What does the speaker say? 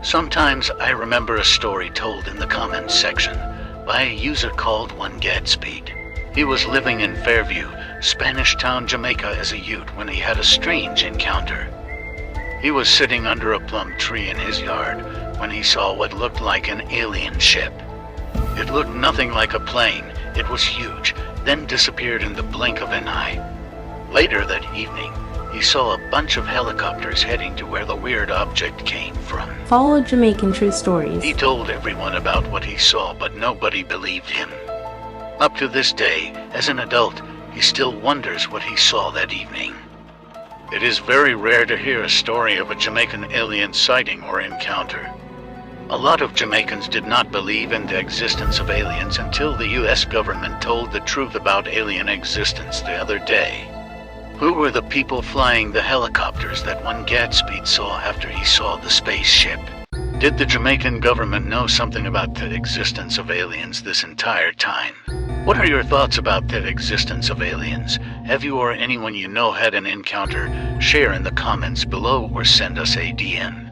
Sometimes I remember a story told in the comments section by a user called One Gadspeed. He was living in Fairview, Spanish Town, Jamaica as a youth when he had a strange encounter. He was sitting under a plum tree in his yard when he saw what looked like an alien ship. It looked nothing like a plane. It was huge, then disappeared in the blink of an eye. Later that evening, he saw a bunch of helicopters heading to where the weird object came from. Follow Jamaican True Stories. He told everyone about what he saw, but nobody believed him. Up to this day, as an adult, he still wonders what he saw that evening. It is very rare to hear a story of a Jamaican alien sighting or encounter. A lot of Jamaicans did not believe in the existence of aliens until the US government told the truth about alien existence the other day. Who were the people flying the helicopters that One Gadspeed saw after he saw the spaceship? Did the Jamaican government know something about the existence of aliens this entire time? What are your thoughts about the existence of aliens? Have you or anyone you know had an encounter? Share in the comments below or send us a DM.